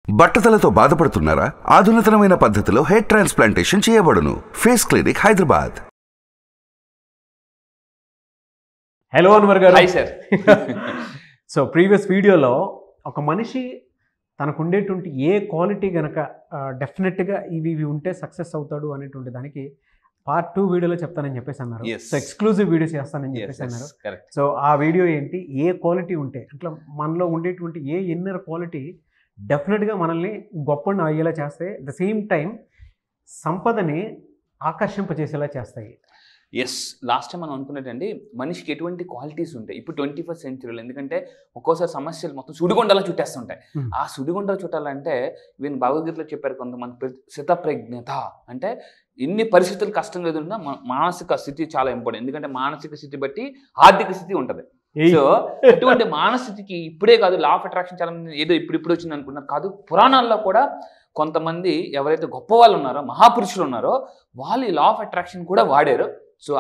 బట్టతలతో బాధపడుతున్నారా? ఆధునితనమైన పద్ధతిలో హెయిర్ ట్రాన్స్ప్లాంటేషన్ చేయబడును. Face Clinic, Hyderabad. Hello Anwar garu. Hi sir. So previous వీడియోలో ఒక మనిషి తనకు ఉండేటువంటి ఏ క్వాలిటీ గనక డెఫినెట్గా ఇవి ఉంటే సక్సెస్ అవుతాడు అనేటువంటి దానికి పార్ట్ 2 వీడియోలో చెప్తానని చెప్పేసి అన్నారు. సో ఎక్స్క్లూజివ్ వీడియో చేస్తానని చెప్పేసి అన్నారు. సో ఆ వీడియో ఏంటి, ఏ క్వాలిటీ ఉంటే అట్లా మనలో ఉండేటువంటి ఏ ఇన్నర్ క్వాలిటీ డెఫినెట్గా మనల్ని గొప్పని అయ్యేలా చేస్తాయి, ద సేమ్ టైం సంపదని ఆకర్షింపజేసేలా చేస్తాయి. ఎస్, లాస్ట్ టైం మనం అనుకున్నట్టండి మనిషికి ఎటువంటి క్వాలిటీస్ ఉంటాయి ఇప్పుడు 21st సెంచరీలో. ఎందుకంటే ఒక్కోసారి సమస్యలు మొత్తం సుడిగుండలా చుట్టేస్తుంటాయి. ఆ సుడిగుండలు చుట్టాలంటే వీళ్ళు భగవద్గీతలో చెప్పారు కొంతమంది స్థితప్రజ్ఞత అంటే ఎన్ని పరిస్థితులు కష్టంగా ఎదురున్నా మానసిక స్థితి చాలా ఇంపార్టెంట్. ఎందుకంటే మానసిక స్థితి బట్టి ఆర్థిక స్థితి ఉంటుంది. సో అటువంటి మానస్థితికి ఇప్పుడే కాదు, లా ఆఫ్ అట్రాక్షన్ చాలా మంది ఏదో ఇప్పుడు వచ్చింది అనుకుంటున్నారు కాదు. పురాణాల్లో కూడా కొంతమంది ఎవరైతే గొప్ప వాళ్ళు ఉన్నారో, మహాపురుషులు ఉన్నారో వాళ్ళు ఈ లా ఆఫ్ అట్రాక్షన్ కూడా వాడారు. సో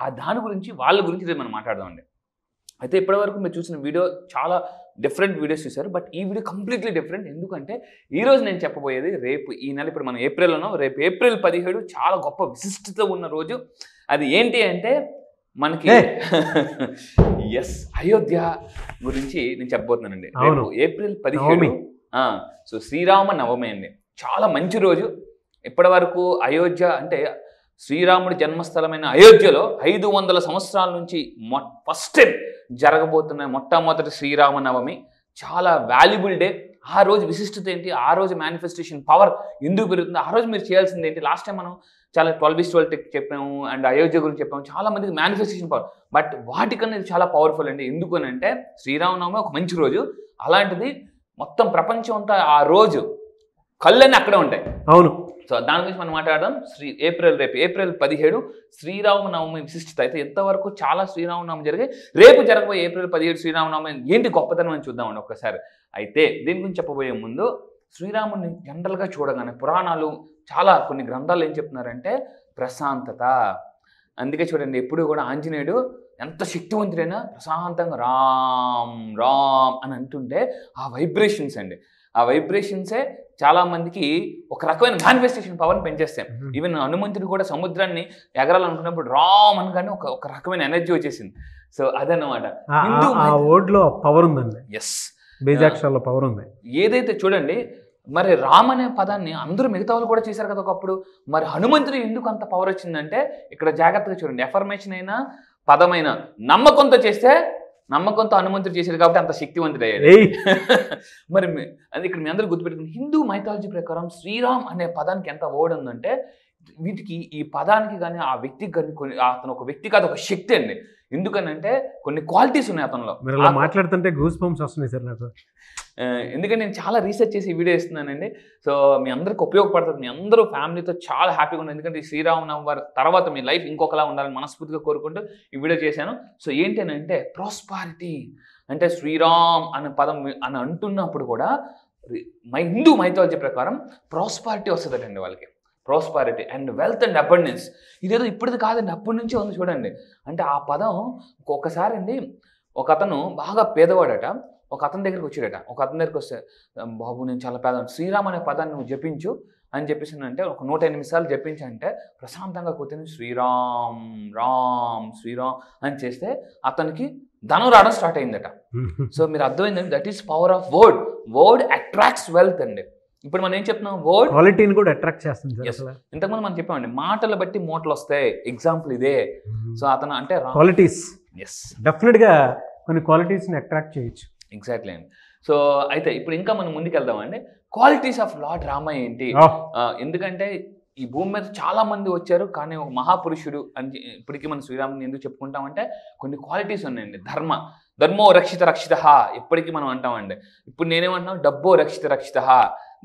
ఆ దాని గురించి వాళ్ళ గురించి మనం మాట్లాడదామండి. అయితే ఇప్పటివరకు మీరు చూసిన వీడియో చాలా డిఫరెంట్ వీడియోస్ చూశారు, బట్ ఈ వీడియో కంప్లీట్లీ డిఫరెంట్. ఎందుకంటే ఈరోజు నేను చెప్పబోయేది రేపు ఈ నెల, ఇప్పుడు మనం ఏప్రిల్లోనో, రేపు ఏప్రిల్ 17 చాలా గొప్ప విశిష్టత ఉన్న రోజు. అది ఏంటి అంటే మనకి ఎస్ అయోధ్య గురించి నేను చెప్పబోతున్నానండి. రేపు ఏప్రిల్ 17 సో శ్రీరామ నవమి అండి. చాలా మంచి రోజు. ఇప్పటి వరకు అయోధ్య అంటే శ్రీరాముడి జన్మస్థలమైన అయోధ్యలో 500 సంవత్సరాల నుంచి ఫస్ట్ టైం జరగబోతున్న మొట్టమొదటి శ్రీరామ నవమి. చాలా వాల్యుబుల్ డే. ఆ రోజు విశిష్టత ఏంటి, ఆ రోజు మేనిఫెస్టేషన్ పవర్ ఎందుకు పెరుగుతుంది, ఆ రోజు మీరు చేయాల్సింది ఏంటి. లాస్ట్ టైం మనం చాలా 12:12 చెప్పాము అండ్ అయోధ్య గురించి చెప్పాము. చాలా మందికి మేనిఫెస్టేషన్ పవర్, బట్ వాటికన్నా ఇది చాలా పవర్ఫుల్ అండి. ఎందుకు అని అంటే శ్రీరామనవమి ఒక మంచి రోజు. అలాంటిది మొత్తం ప్రపంచం అంతా ఆ రోజు కళ్ళన్నీ అక్కడే ఉంటాయి. అవును. సో దాని గురించి మనం మాట్లాడదాం. రేపు ఏప్రిల్ 17 శ్రీరామనవమి విశిష్టత. అయితే ఎంతవరకు చాలా శ్రీరామనవమి జరిగాయి. రేపు జరగబోయే ఏప్రిల్ 17 శ్రీరామనవమి ఏంటి గొప్పతనం అని చూద్దామండి ఒక్కసారి. అయితే దీని గురించి చెప్పబోయే ముందు శ్రీరాముని జనరల్గా చూడగానే పురాణాలు చాలా కొన్ని గ్రంథాలు ఏం చెప్తున్నారంటే ప్రశాంతత. అందుకే చూడండి ఎప్పుడు కూడా ఆంజనేయుడు ఎంత శక్తివంతుడైనా ప్రశాంతంగా రామ్ రామ్ అని అంటుంటే ఆ వైబ్రేషన్స్ అండి, ఆ వైబ్రేషన్సే చాలా మందికి ఒక రకమైన మేనిఫెస్టేషన్ పవర్ని పెంచేస్తాయి. ఈవెన్ హనుమంతుడు కూడా సముద్రాన్ని ఎగరాలనుకున్నప్పుడు రామ్ అనగానే ఒక రకమైన ఎనర్జీ వచ్చేసింది. సో అదన్నమాట పవర్ ఉందండి. ఎస్, బీజాక్షరాల పవర్ ఉంది. ఏదైతే చూడండి మరి రామ్ అనే పదాన్ని అందరూ మిగతా వాళ్ళు కూడా చేశారు కదా ఒకప్పుడు. మరి హనుమంతుడు ఎందుకు అంత పవర్ వచ్చిందంటే ఇక్కడ జాగ్రత్తగా చూడండి. ఎఫర్మేషన్ అయినా పదమైన నమ్మకంతో చేస్తే, నమ్మకంతో హనుమంతుడు చేశారు కాబట్టి అంత శక్తివంతుడు అయ్యాడు. మరి అది ఇక్కడ మీ అందరూ గుర్తుపెట్టుకుని హిందూ మైథాలజీ ప్రకారం శ్రీరామ్ అనే పదానికి ఎంత వర్డ్ ఉందంటే వీటికి ఈ పదానికి కానీ ఆ వ్యక్తికి కానీ అతను ఒక వ్యక్తి కాదు, ఒక శక్తి అండి. ఎందుకనంటే కొన్ని క్వాలిటీస్ ఉన్నాయి అతనిలో. మాట్లాడుతుంటే గూస్ బంప్స్ వస్తున్నాయి సార్ నాకు. ఎందుకంటే నేను చాలా రీసెర్చ్ చేసి ఈ వీడియో ఇస్తున్నానండి. సో మీ అందరికి ఉపయోగపడుతుంది. మీ అందరూ ఫ్యామిలీతో చాలా హ్యాపీగా ఉన్నారు. ఎందుకంటే ఈ శ్రీరామనవమి తర్వాత మీ లైఫ్ ఇంకొకలా ఉండాలని మనస్ఫూర్తిగా కోరుకుంటూ ఈ వీడియో చేశాను. సో ఏంటి అని అంటే ప్రాస్పారిటీ అంటే శ్రీరామ్ అనే పదం అని అంటున్నప్పుడు కూడా హిందూ మైథాలజీ ప్రకారం ప్రాస్పారిటీ వస్తుందటండి వాళ్ళకి. Prosperity and wealth and abundance. ఇదేదో ఇప్పటిది కాదండి, అప్పటి నుంచే ఉంది చూడండి. అంటే ఆ పదం ఒక్కొక్కసారి అండి ఒక అతను బాగా పేదవాడట, ఒక అతని దగ్గరికి వచ్చాడట. ఒక అతని దగ్గరికి వస్తే బాబు నేను చాలా పేదవాడు, శ్రీరామ్ అనే పదాన్ని నువ్వు జపించు అని చెప్పేసి అంటే ఒక 108 సార్లు జపించంటే ప్రశాంతంగా కూర్చొని శ్రీరామ్ రామ్ శ్రీరామ్ అని చేస్తే అతనికి ధనం రావడం స్టార్ట్ అయిందట. సో మీరు అర్థమైందండి, that is power of word. Word attracts wealth అండి. ఇప్పుడు మనం ఏం చెప్తున్నాం, వర్డ్ క్వాలిటీని కూడా అట్రాక్ట్ చేస్తుంది. ఇంతకుముందు మనం చెప్పామండి మాటలు బట్టి మూటలు వస్తాయి. ఎగ్జాంపుల్ ఇదే. సో అతను అంటే క్వాలిటీస్ ఎస్ డెఫినెట్గా కొన్ని క్వాలిటీస్ని అట్రాక్ట్ చేయొచ్చు. ఎగ్జాక్ట్లీ అండి. సో అయితే ఇప్పుడు ఇంకా మనం ముందుకు వెళ్దామండి. క్వాలిటీస్ ఆఫ్ లార్డ్ రామ ఏంటి? ఎందుకంటే ఈ భూమి మీద చాలా మంది వచ్చారు, కానీ ఒక మహాపురుషుడు అని ఇప్పటికీ మనం శ్రీరాముని ఎందుకు చెప్పుకుంటామంటే కొన్ని క్వాలిటీస్ ఉన్నాయండి. ధర్మో రక్షిత రక్షిత ఇప్పటికీ మనం అంటామండి. ఇప్పుడు నేనేమంటున్నాను, డబ్బో రక్షిత రక్షిత.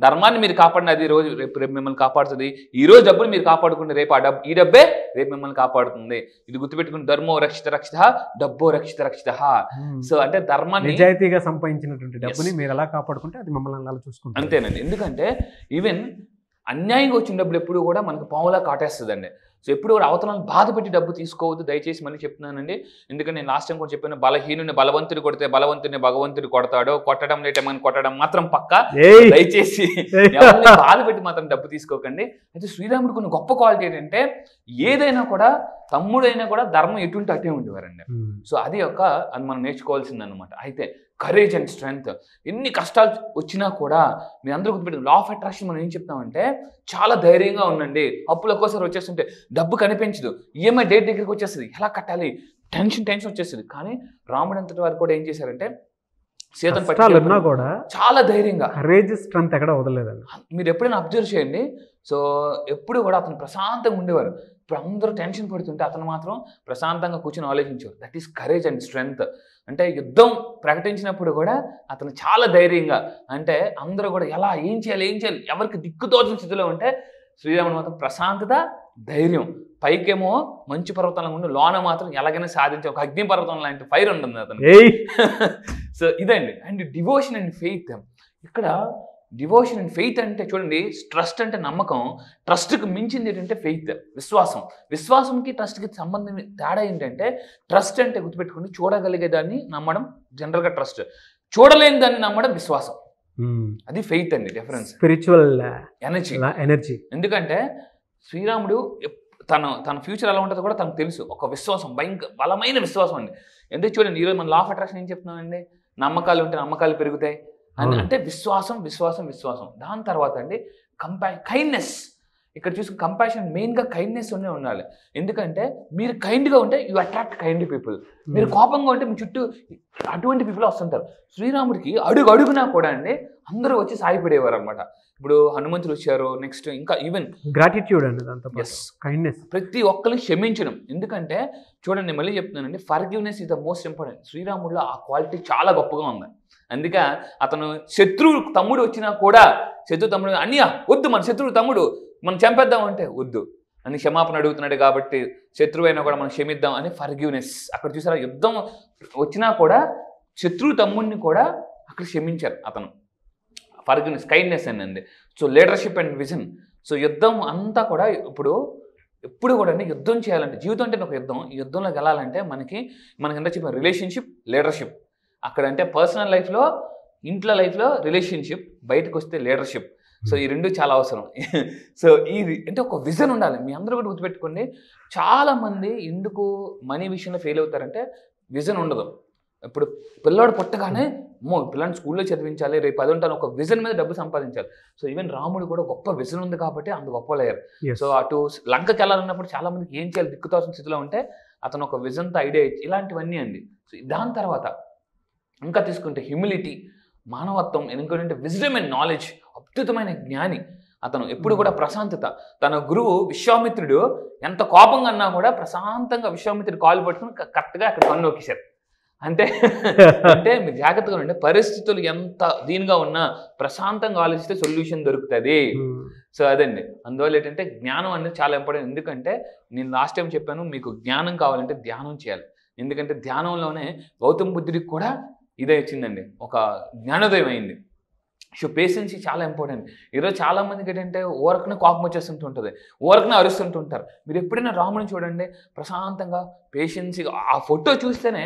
ధర్మాన్ని మీరు కాపాడిన అది రోజు రేపు మిమ్మల్ని కాపాడుతుంది. ఈ రోజు డబ్బులు మీరు కాపాడుకుంటే రేపు ఈ డబ్బే రేపు మిమ్మల్ని కాపాడుతుంది. ఇది గుర్తుపెట్టుకుని ధర్మో రక్షిత రక్షిత, డబ్బో రక్షిత రక్షిత. సో అంటే ధర్మాన్ని నిజాయితీగా సంపాదించినటువంటి డబ్బుని మీరు ఎలా కాపాడుకుంటే అది మిమ్మల్ని అలా చూసుకుంటారు. అంతేనండి. ఎందుకంటే ఈవెన్ అన్యాయంగా వచ్చిన డబ్బులు ఎప్పుడు కూడా మనకు పావులా కాటేస్తుందండి. సో ఎప్పుడు కూడా అవతలను బాధ పెట్టి డబ్బు తీసుకోవద్దు, దయచేసి మళ్ళీ చెప్తున్నానండి. ఎందుకంటే నేను లాస్ట్ టైం కూడా చెప్పాను, బలహీనుని బలవంతుడు కొడితే బలవంతుని భగవంతుడు కొడతాడు, కొట్టడం లేటమని కొట్టడం మాత్రం పక్క. దయచేసి ఎవరిని బాధ పెట్టి మాత్రం డబ్బు తీసుకోకండి. అయితే శ్రీరాముడు కొన్ని గొప్ప క్వాలిటీ ఏంటంటే ఏదైనా కూడా తమ్ముడైనా కూడా ధర్మం ఎటువంటి అట్టే ఉండేవారండి. సో అది అది మనం నేర్చుకోవాల్సింది అనమాట. అయితే కరేజ్ అండ్ స్ట్రెంగ్త్, ఎన్ని కష్టాలు వచ్చినా కూడా మీ అందరూ గుర్తుపెట్టింది, లా ఆఫ్ అట్రాక్షన్ మనం ఏం చెప్తామంటే చాలా ధైర్యంగా ఉండండి. అప్పులు ఒక్కోసారి వచ్చేస్తుంటే డబ్బు కనిపించదు, ఈఎంఐ డేట్ దగ్గరికి వచ్చేస్తుంది, ఎలా కట్టాలి టెన్షన్ వచ్చేస్తుంది. కానీ రాముడు అంతటి వారు కూడా ఏం చేశారంటే సీతను పట్టినా కూడా చాలా ధైర్యంగా కరేజ్ స్ట్రెంగ్త్ ఎక్కడ వదలలేదండి. మీరు ఎప్పుడైనా అబ్జర్వ్ చేయండి. సో ఎప్పుడు కూడా అతను ప్రశాంతంగా ఉండేవారు. ఇప్పుడు అందరూ టెన్షన్ పడుతుంటే అతను మాత్రం ప్రశాంతంగా కూర్చొని ఆలోచించేవారు. That is courage and strength. అంటే యుద్ధం ప్రకటించినప్పుడు కూడా అతను చాలా ధైర్యంగా, అంటే అందరూ కూడా ఏం చేయాలి ఎవరికి దిక్కుతోచిన స్థితిలో ఉంటే శ్రీరాముడు మాత్రం ప్రశాంతత, ధైర్యం. పైకేమో మంచు పర్వతాల ఉండి లోన మాత్రం ఎలాగైనా సాధించే ఒక అగ్ని పర్వతం లాంటి ఫైర్ ఉంటుంది అతను. సో ఇదండి. And devotion and faith. ఇక్కడ డివోషన్ అండ్ ఫెయిత్ అంటే చూడండి, ట్రస్ట్ అంటే నమ్మకం, ట్రస్ట్కి మించింది ఏంటంటే ఫెయిత్, విశ్వాసంకి ట్రస్ట్కి సంబంధం తేడా ఏంటంటే, ట్రస్ట్ అంటే గుర్తుపెట్టుకోండి చూడగలిగేదాన్ని నమ్మడం జనరల్గా ట్రస్ట్, చూడలేని దాన్ని నమ్మడం విశ్వాసం. అది ఫెయిత్ అండి డిఫరెన్స్, స్పిరిచువల్ ఎనర్జీ. ఎందుకంటే శ్రీరాముడు తన ఫ్యూచర్ ఎలా ఉంటుందో కూడా తనకు తెలుసు. ఒక విశ్వాసం, బలమైన విశ్వాసం అండి. ఎందుకు చూడండి, ఈరోజు మన లా ఆఫ్ అట్రాక్షన్ ఏం చెప్తున్నామండి, నమ్మకాలు ఉంటే నమ్మకాలు పెరుగుతాయి అని. అంటే విశ్వాసం. దాని తర్వాత అండి కైండ్నెస్. ఇక్కడ చూసుకుని కంపాషన్, మెయిన్గా కైండ్నెస్ ఉండాలి. ఎందుకంటే మీరు కైండ్గా ఉంటే యూ అట్రాక్ట్ కైండ్ పీపుల్. మీరు కోపంగా ఉంటే మీ చుట్టూ అటువంటి పీపుల్ వస్తుంటారు. శ్రీరాముడికి అడుగునా కూడా అండి అందరూ వచ్చి సాయపడేవారు అనమాట. ఇప్పుడు హనుమంతుడు వచ్చారు, నెక్స్ట్ ఇంకా ఈవెన్ గ్రాటిట్యూడ్ అండి, కైండ్నెస్, ప్రతి ఒక్కరిని క్షమించడం. ఎందుకంటే చూడండి మళ్ళీ చెప్తున్నానండి, forgiveness is the most important. శ్రీరాముడిలో ఆ క్వాలిటీ చాలా గొప్పగా ఉంది. అందుకే అతను శత్రువు తమ్ముడు వచ్చినా కూడా, తమ్ముడు అన్నయ్య వద్దు, మన శత్రువు తమ్ముడు మనం చంపేద్దాం అంటే వద్దు అని క్షమాపణ అడుగుతున్నాడు. కాబట్టి శత్రువు అయినా కూడా మనం క్షమిద్దాం అని ఫర్గివ్నెస్. అక్కడ చూసారా, యుద్ధం వచ్చినా కూడా శత్రువు తమ్ముడిని కూడా అక్కడ క్షమించారు అతను. ఫర్గివ్నెస్, కైండ్నెస్ అండి. So leadership and vision. So యుద్ధం అంతా కూడా ఎప్పుడు కూడా అండి యుద్ధం చేయాలంటే, జీవితం అంటే ఒక యుద్ధం. ఈ యుద్ధంలోకి వెళ్ళాలంటే మనకి ఎంత చెప్పిన రిలేషన్షిప్, లీడర్షిప్. అక్కడ అంటే పర్సనల్ లైఫ్లో, ఇంట్లో లైఫ్లో రిలేషన్షిప్, బయటకు వస్తే లీడర్షిప్. సో ఈ రెండు చాలా అవసరం. సో అంటే ఒక విజన్ ఉండాలి. మీ అందరూ కూడా గుర్తుపెట్టుకోండి, చాలామంది ఎందుకు మనీ విషయంలో ఫెయిల్ అవుతారంటే విజన్ ఉండదు. ఇప్పుడు పిల్లాడు పుట్టగానే పిల్లాడిని స్కూల్లో చదివించాలి, రేపు 10 ఉంటాను, ఒక విజన్ మీద డబ్బు సంపాదించాలి. సో ఈవెన్ రాముడు కూడా గొప్ప విజన్ ఉంది కాబట్టి అంత గొప్పలయ్యారు. సో అటు లంకకి వెళ్ళాలన్నప్పుడు చాలా మందికి ఏం చేయాలి దిక్కుతోసిన స్థితిలో ఉంటే అతను ఒక విజన్తో ఐడియా ఇచ్చి ఇలాంటివన్నీ అండి. సో దాని తర్వాత ఇంకా తీసుకుంటే హ్యూమిలిటీ, మానవత్వం, ఎందుకంటే విజ్డమ్ అండ్ నాలెడ్జ్, అద్భుతమైన జ్ఞాని. అతను ఎప్పుడు కూడా ప్రశాంతత. తన గురువు విశ్వామిత్రుడు ఎంత కోపంగా అన్నా కూడా ప్రశాంతంగా విశ్వామిత్రుడు కాలు పట్టుకుని కరెక్ట్గా అక్కడ కన్ను నొక్కేశారు. అంటే మీరు జాగ్రత్తగా ఉంటే పరిస్థితులు ఎంత దీనిగా ఉన్నా ప్రశాంతంగా ఆలోచిస్తే సొల్యూషన్ దొరుకుతుంది. సో అదండి. అందువల్ల ఏంటంటే జ్ఞానం అనేది చాలా ఇంపార్టెంట్. ఎందుకంటే నేను లాస్ట్ టైం చెప్పాను, మీకు జ్ఞానం కావాలంటే ధ్యానం చేయాలి. ఎందుకంటే ధ్యానంలోనే గౌతమ బుద్ధుడికి కూడా ఇదే వచ్చిందండి, ఒక జ్ఞానోదయం అయింది. సో పేషెన్సీ చాలా ఇంపార్టెంట్. ఈరోజు చాలామందికి ఏంటంటే ఓరకనే కోపం వచ్చేస్తుంటుంటుంది, ఓరకనే అరుస్తుంటుంటారు. మీరు ఎప్పుడైనా రాముని చూడండి, ప్రశాంతంగా పేషెన్సీ. ఆ ఫోటో చూస్తేనే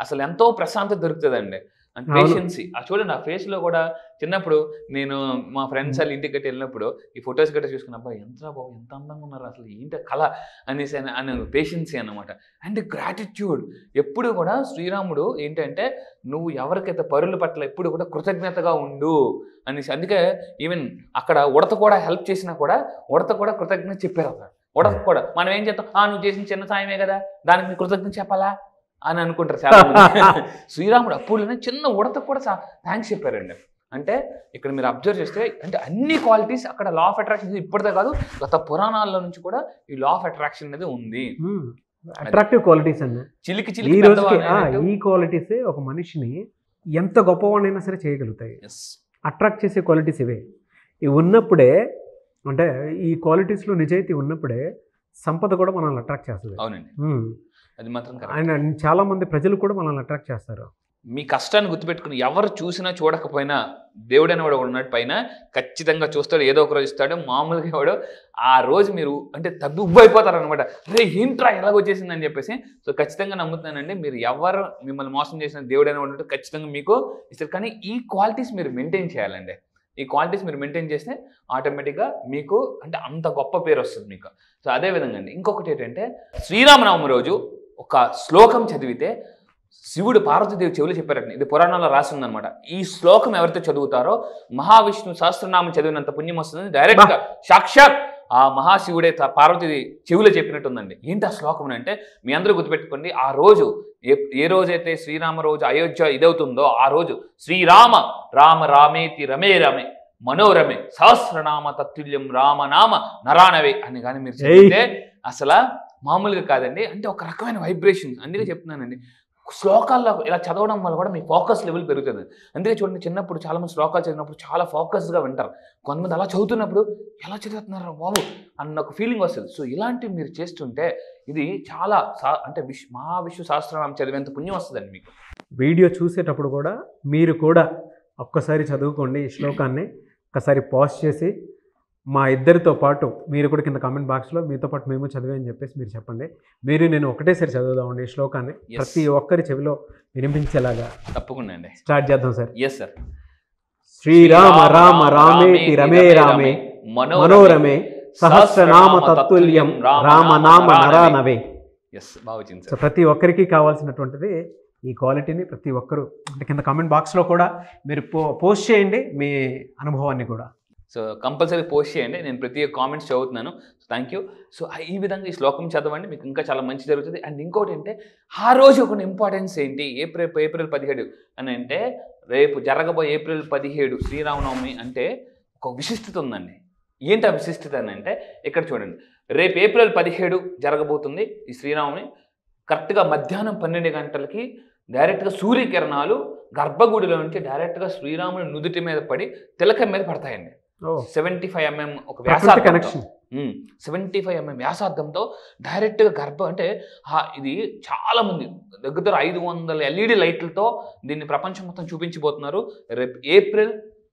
అసలు ఎంతో ప్రశాంతత దొరుకుతుందండి. అండ్ పేషెన్సీ చూడండి. ఆ ఫేస్లో కూడా చిన్నప్పుడు నేను మా ఫ్రెండ్స్ వాళ్ళ ఇంటికి గట్టి వెళ్ళినప్పుడు ఈ ఫొటోస్ గట్రా చూసుకున్న, అబ్బా ఎంత బాబు ఎంత అందంగా ఉన్నారు, అసలు ఏంటి కళ అనేసి అని పేషెన్సీ అన్నమాట. And gratitude. ఎప్పుడు కూడా శ్రీరాముడు ఏంటంటే నువ్వు ఎవరికైతే పరుల పట్ల ఎప్పుడు కూడా కృతజ్ఞతగా ఉండు అనేసి. అందుకే ఈవెన్ అక్కడ ఉడత కూడా హెల్ప్ చేసినా కూడా ఉడత కూడా కృతజ్ఞత చెప్పారు. అక్కడ ఉడత కూడా మనం ఏం చేస్తాం, నువ్వు చేసిన చిన్న సాయమే కదా దానికి నీ కృతజ్ఞత చెప్పాలా అని అనుకుంటారు చాలా మంది. శ్రీరాముడు అప్పుడు చిన్న ఉడత కూడా థ్యాంక్స్ చెప్పారండి. అంటే ఇక్కడ మీరు అబ్జర్వ్ చేస్తే అంటే అన్ని క్వాలిటీస్ అక్కడ లా ఆఫ్ అట్రాక్షన్ ఇప్పటిదే కాదు, గత పురాణాల్లో నుంచి కూడా ఈ లా ఆఫ్ అట్రాక్షన్ అనేది ఉంది. అట్రాక్టివ్ క్వాలిటీస్ అండి. చిలికి ఈ క్వాలిటీస్ ఒక మనిషిని ఎంత గొప్పవాడైనా సరే చేయగలుగుతాయి. అట్రాక్ట్ చేసే క్వాలిటీస్ ఇవే. ఇవి ఉన్నప్పుడే, అంటే ఈ క్వాలిటీస్లో నిజాయితీ ఉన్నప్పుడే సంపద కూడా మనల్ని అట్రాక్ట్ చేస్తుంది. అవునండి, అది మాత్రం. అండ్ చాలా మంది ప్రజలు కూడా మనల్ని అట్రాక్ట్ చేస్తారు. మీ కష్టాన్ని గుర్తుపెట్టుకుని ఎవరు చూసినా చూడకపోయినా దేవుడు అనేవాడు ఉన్నాడు పైన, ఖచ్చితంగా చూస్తాడు, ఏదో ఒక రోజు ఇస్తాడు. మామూలుగా వాడు ఆ రోజు మీరు అంటే ఉబ్బైపోతారు అనమాట. రే ఏంట్రా ఎలాగొచ్చేసిందని చెప్పేసి. సో ఖచ్చితంగా నమ్ముతున్నానండి, మీరు ఎవరు మిమ్మల్ని మోసం చేసిన దేవుడు అనేవాడు ఖచ్చితంగా మీకు ఇస్తారు. కానీ ఈ క్వాలిటీస్ మీరు మెయింటైన్ చేయాలండి. ఈ క్వాలిటీస్ మీరు మెయింటైన్ చేస్తే ఆటోమేటిక్గా మీకు అంటే అంత గొప్ప పేరు వస్తుంది మీకు. సో అదేవిధంగా అండి ఇంకొకటి ఏంటంటే శ్రీరామనవమి రోజు ఒక శ్లోకం చదివితే శివుడు పార్వతీదేవి చెవులు చెప్పారండి. ఇది పురాణాల్లో రాసి ఉందనమాట. ఈ శ్లోకం ఎవరైతే చదువుతారో మహావిష్ణు సహస్రనామం చదివినంత పుణ్యం వస్తుంది. డైరెక్ట్గా సాక్షాత్ ఆ మహాశివుడే పార్వతీ చెవులు చెప్పినట్టుందండి. ఏంటి ఆ శ్లోకం అంటే మీ అందరూ గుర్తుపెట్టుకోండి. ఆ రోజు ఏ రోజైతే శ్రీరామ రోజు అయోధ్య ఇదవుతుందో ఆ రోజు శ్రీరామ రామ రామేతి రమే రమే మనోరమే సహస్రనామ తత్తుల్యం రామనామ నరానవే అని కానీ మీరు చదివితే అసలు మామూలుగా కాదండి. అంటే ఒక రకమైన వైబ్రేషన్. అందుకే చెప్తున్నానండి, శ్లోకాల్లో ఇలా చదవడం వల్ల కూడా మీ ఫోకస్ లెవెల్ పెరుగుతుంది. అందుకే చూడండి, చిన్నప్పుడు చాలామంది శ్లోకాలు చదివినప్పుడు చాలా ఫోకస్గా వింటారు. కొంతమంది అలా చదువుతున్నప్పుడు ఎలా చదువుతున్నారు బాబు అన్న ఒక ఫీలింగ్ వస్తుంది. సో ఇలాంటివి మీరు చేస్తుంటే ఇది చాలా అంటే మహావిష్ణు సహస్రనామం చదివేంత పుణ్యం వస్తుందండి మీకు. వీడియో చూసేటప్పుడు కూడా మీరు కూడా ఒక్కసారి చదువుకోండి ఈ శ్లోకాన్ని. ఒకసారి పాజ్ చేసి మా ఇద్దరితో పాటు మీరు కూడా కింద కామెంట్ బాక్స్లో మీతో పాటు మేము చదివామని చెప్పేసి మీరు చెప్పండి. మీరు నేను ఒకటేసారి చదువుదామండి ఈ శ్లోకాన్ని, ప్రతి ఒక్కరి చెవిలో వినిపించేలాగా. తప్పకుండా అండి, స్టార్ట్ చేద్దాం సార్. Yes sir. శ్రీరామ రామ రామేతి రమే రామే మనోరమే సహస్రనామ తత్తుల్యం రామనామ నరానవే. ఎస్ బాగా వచ్చింది సార్. ప్రతి ఒక్కరికి కావాల్సినటువంటిది ఈ క్వాలిటీని ప్రతి ఒక్కరు అంటే కింద కామెంట్ బాక్స్లో కూడా మీరు పోస్ట్ చేయండి మీ అనుభవాన్ని కూడా. సో కంపల్సరీ పోస్ట్ చేయండి, నేను ప్రతి కామెంట్స్ చదువుతున్నాను. Thank you. సో ఈ విధంగా ఈ శ్లోకం చదవండి, మీకు ఇంకా చాలా మంచి జరుగుతుంది. అండ్ ఇంకోటి అంటే ఆ రోజు ఒక ఇంపార్టెన్స్ ఏంటి, ఏప్రిల్ 17 అని అంటే రేపు జరగబోయే ఏప్రిల్ 17 శ్రీరామనవమి అంటే ఒక విశిష్టత ఉందండి. ఏంటి ఆ విశిష్టత అని అంటే ఇక్కడ చూడండి, రేపు ఏప్రిల్ 17 జరగబోతుంది ఈ శ్రీరామనవమి. కరెక్ట్గా మధ్యాహ్నం 12 గంటలకి డైరెక్ట్గా సూర్యకిరణాలు గర్భగుడిలో నుంచి డైరెక్ట్గా శ్రీరాముని నుదుటి మీద పడి తిలకం మీద పడతాయండి. 75 mm ఒక వ్యాసార్థం, 75 mm వ్యాసార్థంతో డైరెక్ట్గా అంటే ఇది చాలా మంది దగ్గర 500 LED లైట్లతో దీన్ని ప్రపంచం మొత్తం చూపించబోతున్నారు రేపు ఏప్రిల్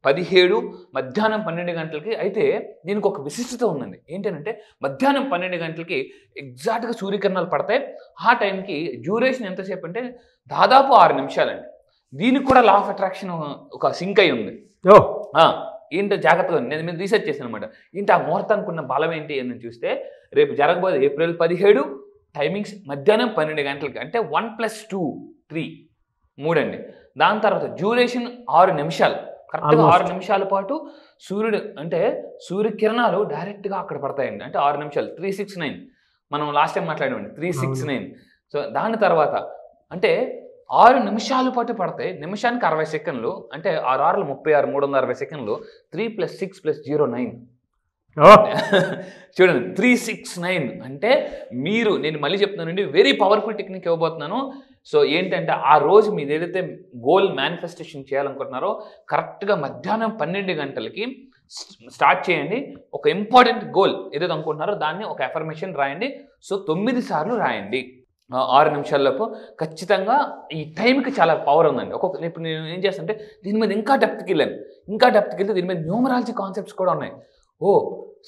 17 మధ్యాహ్నం 12 గంటలకి. అయితే దీనికి ఒక విశిష్టత ఉందండి. ఏంటంటే మధ్యాహ్నం 12 గంటలకి ఎగ్జాక్ట్గా సూర్యకిరణాలు పడతాయి. ఆ టైంకి డ్యూరేషన్ ఎంతసేపు అంటే దాదాపు 6 నిమిషాలండి. దీనికి కూడా లా ఆఫ్ అట్రాక్షన్ ఒక సింక్ అయి ఉంది. ఏంటో జాగ్రత్తగా నేను మీరు రీసెర్చ్ చేశాను అనమాట. ఏంటి ఆ ముహూర్తానికి ఉన్న బలం ఏంటి అని చూస్తే రేపు జరగబోయే ఏప్రిల్ 17 టైమింగ్స్ మధ్యాహ్నం 12 గంటలకి అంటే 1 + 2 3 అండి. దాని తర్వాత డ్యూరేషన్ 6 నిమిషాలు, కరెక్ట్గా 6 నిమిషాల పాటు సూర్యుడు అంటే సూర్యకిరణాలు డైరెక్ట్గా అక్కడ పడతాయండి. అంటే 6 నిమిషాలు 369 మనం లాస్ట్ టైం మాట్లాడామండి 369. సో దాని తర్వాత అంటే 6 నిమిషాల పాటు పడతాయి. నిమిషానికి 60 సెకండ్లు అంటే 6 6 36 360 సెకండ్లు. 3 + 6 + 0 9 చూడండి 369 అంటే నేను మళ్ళీ చెప్తున్నానండి, వెరీ పవర్ఫుల్ టెక్నిక్ ఇవ్వబోతున్నాను. సో ఏంటంటే ఆ రోజు మీరు ఏదైతే గోల్ మేనిఫెస్టేషన్ చేయాలనుకుంటున్నారో కరెక్ట్గా మధ్యాహ్నం 12 గంటలకి స్టార్ట్ చేయండి. ఒక ఇంపార్టెంట్ గోల్ ఏదైతే అనుకుంటున్నారో దాన్ని ఒక అఫర్మేషన్ రాయండి. సో 9 సార్లు రాయండి 6 నిమిషాల్లోపు. ఖచ్చితంగా ఈ టైంకి చాలా పవర్ ఉందండి. ఇప్పుడు నేను ఏం చేస్తానంటే దీని మీద ఇంకా డెప్త్కి వెళ్తే దీని మీద న్యూమరాలజీ కాన్సెప్ట్స్ కూడా ఉన్నాయి.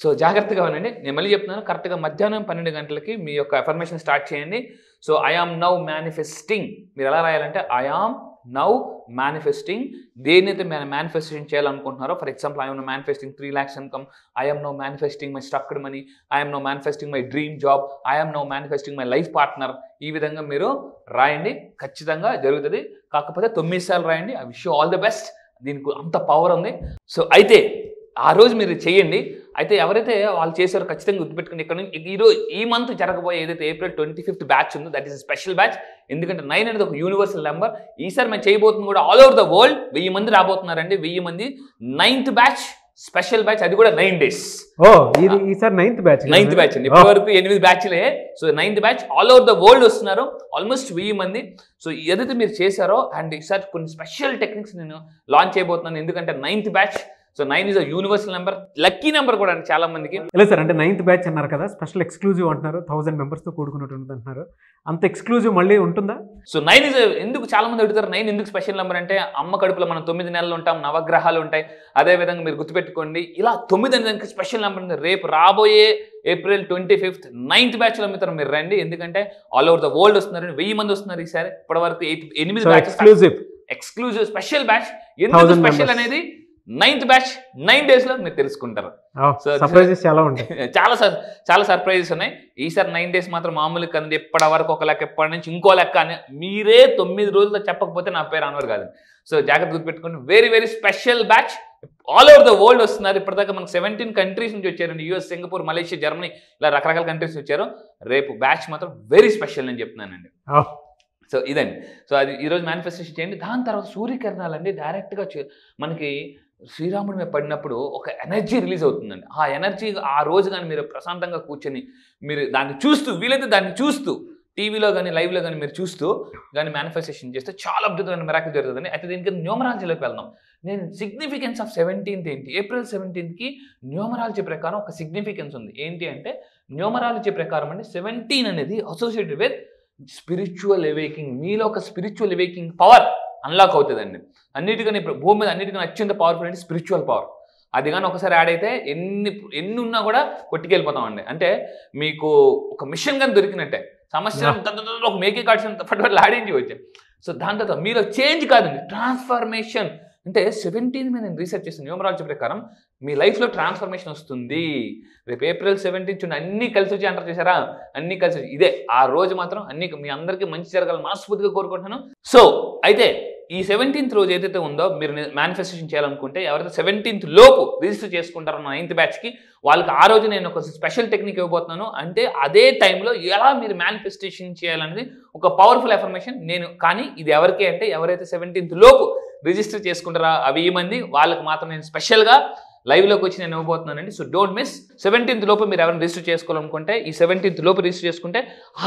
సో జాగ్రత్తగా ఉండండి. నేను మళ్ళీ చెప్తున్నాను, కరెక్ట్గా మధ్యాహ్నం 12 గంటలకి మీ యొక్క అఫర్మేషన్ స్టార్ట్ చేయండి. So I am now manifesting, మీరు ఎలా రాయాలంటే ఐ ఆమ్ నౌ మేనిఫెస్టింగ్. దేన్నైతే మేనిఫెస్టేషన్ చేయాలనుకుంటున్నారో, for example I am now manifesting 3 lakhs income, I am now manifesting my struck money, I am now manifesting my dream job, I am now manifesting my life partner. ఈ విధంగా మీరు రాయండి, ఖచ్చితంగా జరుగుతుంది. కాకపోతే 9 సార్లు రాయండి. I wish you all the best. దీనికి అంత పవర్ ఉంది. సో అయితే ఆ రోజు మీరు చేయండి. అయితే ఎవరైతే వాళ్ళు చేశారో ఖచ్చితంగా గుర్తుపెట్టుకుని ఇక్కడ నుంచి ఈ మంత్ జరగబోయే ఏదైతే ఏప్రిల్ 25th బ్యాచ్ ఉందో దట్ ఈస్ స్పెషల్ బ్యాచ్. ఎందుకంటే 9 అనేది ఒక యూనివర్సల్ నెంబర్. ఈసారి మేము చేయబోతుంది కూడా ఆల్ ఓవర్ ద వరల్డ్ 1000 మంది రాబోతున్నారండి. 1000 మంది 9th బ్యాచ్ స్పెషల్ బ్యాచ్, అది కూడా 9 days. ఈసారి 9th బ్యాచ్ అండి. ఇప్పటి వరకు 8 బ్యాచ్లే. So 9th batch all over the world వస్తున్నారు, ఆల్మోస్ట్ 1000 మంది. సో ఏదైతే మీరు చేశారో అండ్ ఈసారి కొన్ని స్పెషల్ టెక్నిక్స్ నేను లాంచ్ చేయబోతున్నాను. ఎందుకంటే 9th batch so 9 is a universal number, lucky number కూడా అండి చాలా మందికి. లేదు సార్, అంటే 9th బ్యాచ్ అన్నారు కదా, స్పెషల్ ఎక్స్క్లూజివ్ అంటున్నారు, 1000 మెంబర్స్తో కూడుకున్నట్టు అంటున్నారు. అంత ఎక్స్క్లూజివ్ మళ్ళీ ఉంటుందా? సో 9 ఈజ్ ఎందుకు చాలా మంది అడుగుతారు 9 ఎందుకు స్పెషల్ నెంబర్ అంటే, అమ్మ కడుపులో మనం 9 నెలలు ఉంటాం, నవగ్రహాలు ఉంటాయి. అదేవిధంగా మీరు గుర్తుపెట్టుకోండి, ఇలా 9 అనేది స్పెషల్ నెంబర్ ఉంది. రేపు రాబోయే April 25th 9th బ్యాచ్లో మిత్రం మీరు రండి. ఎందుకంటే ఆల్ ఓవర్ ద వరల్డ్ వస్తున్నారు, 1000 మంది వస్తున్నారు ఈసారి. ఇప్పటివరకు 8 బ్యాచెస్ ఎక్స్క్లూజివ్ స్పెషల్ బ్యాచ్. ఎందుకు స్పెషల్ అనేది 9th బ్యాచ్ 9 days లో మీరు తెలుసుకుంటారు. సర్ప్రైజెస్ చాలా ఉంటాయి, చాలా సర్ప్రైజెస్ ఉన్నాయి. ఈసారి 9 days మాత్రం మామూలు కదండి. ఎప్పటి వరకు ఒక లెక్క, ఎప్పటి నుంచి ఇంకో లెక్క అని మీరే 9 రోజుల్లో చెప్పకపోతే నా పేరు అన్వర్ కాదు. సో జాగ్రత్త గుర్తుపెట్టుకోండి, very very special batch. All over the world వస్తున్నారు. ఇప్పటిదాకా మనకు 17 కంట్రీస్ నుంచి వచ్చారండి. US, సింగపూర్, మలేషియా, జర్మనీ, ఇలా రకరకాల కంట్రీస్ వచ్చారు. రేపు బ్యాచ్ మాత్రం వెరీ స్పెషల్ నేను చెప్తున్నానండి. సో ఇదండి. సో అది ఈరోజు మేనిఫెస్టేషన్ చేయండి. దాని తర్వాత సూర్యకిరణాలు అండి డైరెక్ట్గా మనకి శ్రీరాముడి మీద పడినప్పుడు ఒక ఎనర్జీ రిలీజ్ అవుతుందండి. ఆ ఎనర్జీ ఆ రోజు కానీ మీరు ప్రశాంతంగా కూర్చొని మీరు దాన్ని చూస్తూ, వీలైతే దాన్ని చూస్తూ టీవీలో కానీ లైవ్లో కానీ మీరు చూస్తూ కానీ మేనిఫెస్టేషన్ చేస్తే చాలా అద్భుతమైన మిరాకిల్ జరుగుతుందండి. అయితే దీనికి న్యూమరాలజీలోకి వెళ్దాం. నేను సిగ్నిఫికెన్స్ ఆఫ్ 17th ఏంటి, April 17th న్యూమరాలజీ ప్రకారం ఒక సిగ్నిఫికెన్స్ ఉంది. ఏంటి అంటే న్యూమరాలజీ ప్రకారం అండి 17 అనేది అసోసియేటెడ్ విత్ స్పిరిచువల్ ఎవేకింగ్. మీలో ఒక స్పిరిచువల్ ఎవేకింగ్ పవర్ అన్లాక్ అవుతుందండి. అన్నిటికన్నా ఇప్పుడు భూమి మీద అన్నిటికన్నా అత్యంత పవర్ఫుల్ అంటే స్పిరిచువల్ పవర్. అది కానీ ఒకసారి యాడ్ అయితే ఎన్ని ఉన్నా కూడా కొట్టుకెళ్ళిపోతామండి. అంటే మీకు ఒక మిషన్ కానీ దొరికినట్టే. సమస్య ఒక మేకే కార్డ్స్ పట్టుబడి ఆడించి వచ్చాయి. సో దాని తర్వాత మీలో చేంజ్ కాదండి, ట్రాన్స్ఫర్మేషన్. అంటే 17 మీద నేను రీసెర్చ్ చేసిన న్యూమరాలజీ ప్రకారం మీ లైఫ్లో ట్రాన్స్ఫర్మేషన్ వస్తుంది. రేపు April 17 చూడండి, అన్నీ కలిసి వచ్చి అంటారు చేశారా, అన్నీ కలిసి వచ్చి ఇదే ఆ రోజు మాత్రం అన్ని మీ అందరికీ మంచి జరగాలని మనస్ఫూర్తిగా కోరుకుంటున్నాను. సో అయితే ఈ 17th రోజు ఏదైతే ఉందో మీరు మేనిఫెస్టేషన్ చేయాలనుకుంటే ఎవరైతే 17th లోపు రిజిస్టర్ చేసుకుంటారో 9th బ్యాచ్కి వాళ్ళకి ఆ రోజు నేను ఒక స్పెషల్ టెక్నిక్ ఇవ్వబోతున్నాను. అంటే అదే టైంలో ఎలా మీరు మేనిఫెస్టేషన్ చేయాలనేది ఒక పవర్ఫుల్ ఎఫర్మేషన్ నేను. కానీ ఇది ఎవరికి అంటే ఎవరైతే 17th లోపు రిజిస్టర్ చేసుకుంటారా ఆ 1000 మంది వాళ్ళకి మాత్రం నేను స్పెషల్గా లైవ్లోకి వచ్చి నేను ఇవ్వబోతున్నానండి. So don't miss. 17th లోపు మీరు ఎవరైనా రిజిస్టర్ చేసుకోవాలనుకుంటే ఈ 17th లోపు రిజిస్టర్ చేసుకుంటే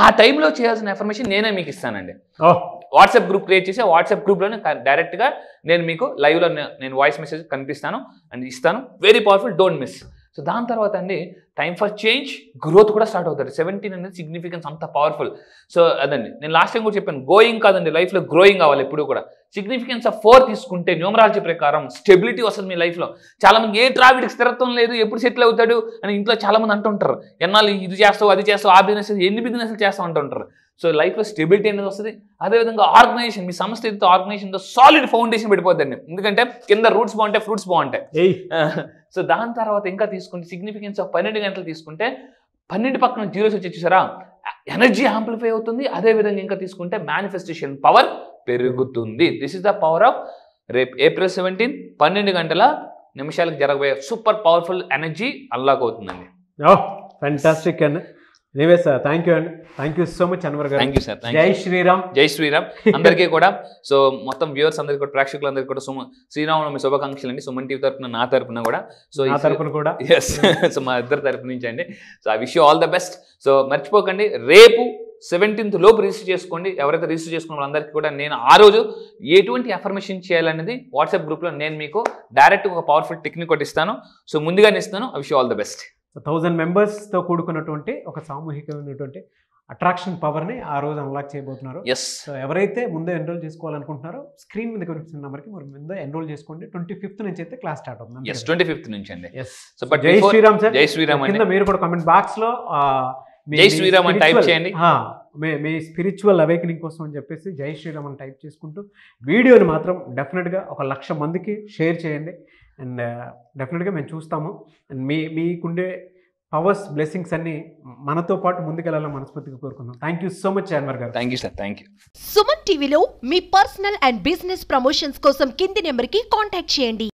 ఆ టైంలో చేయాల్సిన ఇన్ఫర్మేషన్ నేనే మీకు ఇస్తానండి. వాట్సాప్ గ్రూప్ క్రియేట్ చేసి వాట్సాప్ గ్రూప్లోనే డైరెక్ట్గా నేను మీకు లైవ్లో నేను వాయిస్ మెసేజ్ కనిపిస్తాను అండ్ ఇస్తాను. Very powerful, don't miss. So దాని తర్వాత అండి టైమ్ ఫర్ చేంజ్, గ్రోత్ కూడా స్టార్ట్ అవుతుంది. 17 అనేది సిగ్నిఫికెన్స్ అంత పవర్ఫుల్. సో అదండి నేను లాస్ట్ టైం కూడా చెప్పాను, గోయింగ్ కాదండి లైఫ్లో గ్రోయింగ్ కావాలి ఎప్పుడు కూడా. సిగ్నిఫికెన్స్ ఆఫ్ 4 తీసుకుంటే న్యూమరాలజీ ప్రకారం స్టెబిలిటీ వస్తుంది మీ లైఫ్లో. చాలా మంది ఏ ట్రావిడికి స్థిరత్వం లేదు, ఎప్పుడు సెటిల్ అవుతాడు అని ఇంట్లో చాలా మంది అంటుంటారు. ఎన్నాళ్ళు ఇది చేస్తావు అది చేస్తావు, ఆ బిజినెస్ ఎన్ని బిజినెస్లు చేస్తావు అంటుంటారు. సో లైఫ్లో స్టెబిలిటీ అనేది వస్తుంది. అదేవిధంగా ఆర్గనైజేషన్, మీ సంస్థ ఏదైతే ఆర్గనైజేషన్తో సాలిడ్ ఫౌండేషన్ పడిపోద్దండి. ఎందుకంటే కింద రూట్స్ బాగుంటాయి, ఫ్రూట్స్ బాగుంటాయి. సో దాని తర్వాత ఇంకా తీసుకుంటే సిగ్నిఫికెన్స్ ఆఫ్ 12 గంటలు తీసుకుంటే 12 పక్కన జీరోస్ వచ్చి చూసారా, ఎనర్జీ యాంప్లిఫై అవుతుంది. అదేవిధంగా ఇంకా తీసుకుంటే మేనిఫెస్టేషన్ పవర్ పెరుగుతుంది. This is the power of రేపు April 17 12 గంటల నిమిషాలకు జరగబోయే సూపర్ పవర్ఫుల్ ఎనర్జీ అన్లాక్ అవుతుందండి. ఫ్యాంటాస్టిక్ అండి. ఎనీవే సార్, థ్యాంక్ యూ అండి. Thank you so much Anwar garu. Thank you sir. జై శ్రీరామ్. జై శ్రీరామ్ అందరికీ కూడా. సో మొత్తం వ్యూవర్స్ అందరికీ కూడా, ప్రేక్షకులందరికీ కూడా శ్రీరామనవమి శుభాకాంక్షలు అండి. సుమన్ టీవీ తరపున, నా తరపున కూడా. సో నా తరపున కూడా ఎస్, సో మా ఇద్దరు తరపు నుంచి అండి. So I wish you all the best. So మర్చిపోకండి, రేపు 17th లోపు రిజిస్టర్ చేసుకోండి. ఎవరైతే రిజిస్టర్ చేసుకున్న వాళ్ళందరికీ కూడా నేను ఆ రోజు ఎటువంటి అఫర్మేషన్ చేయాలనేది వాట్సాప్ గ్రూప్లో నేను మీకు డైరెక్ట్ ఒక పవర్ఫుల్ టెక్నిక్ ఒకటి ఇస్తాను. సో ముందుగానే ఇస్తాను. I wish you all the best. 1000 మెంబర్స్తో కూడుకున్నటువంటి ఒక సామూహికమైనటువంటి అట్రాక్షన్ పవర్ని ఆ రోజు అన్లాక్ చేయబోతున్నారు. ఎస్. సో ఎవరైతే ముందే ఎన్రోల్ చేసుకోవాలనుకుంటున్నారో స్క్రీన్ మీద కనిపిస్తున్న నెంబర్కి మరి ముందే ఎన్రోల్ చేసుకోండి. 25th నుంచి అయితే క్లాస్ స్టార్ట్ అవుతుంది. ఎస్, 25th నుంచి అండి. సో జై శ్రీరామ్ సార్. జై శ్రీరామ్. కింద మీరు కూడా కామెంట్ బాక్స్లో జై శ్రీరామ్ అని టైప్ చేయండి. మీ స్పిరిచువల్ అవేకనింగ్ కోసం అని చెప్పేసి జై శ్రీరామ్ అని టైప్ చేసుకుంటూ వీడియోని మాత్రం డెఫినెట్గా 1,00,000 మందికి షేర్ చేయండి. అండ్ డెఫినెట్గా మేము చూస్తాము. అండ్ మీకుండే పవర్స్, బ్లెస్సింగ్స్ అన్ని మనతో పాటు ముందుకెళ్ళాలని మనస్ఫూర్తిగా కోరుకుందాం. Thank you so much Anwar garu. Thank you sir. Thank you. Suman టీవీలో మీ పర్సనల్ అండ్ బిజినెస్ ప్రమోషన్స్ కోసం కింది నెంబర్కి కాంటాక్ట్ చేయండి.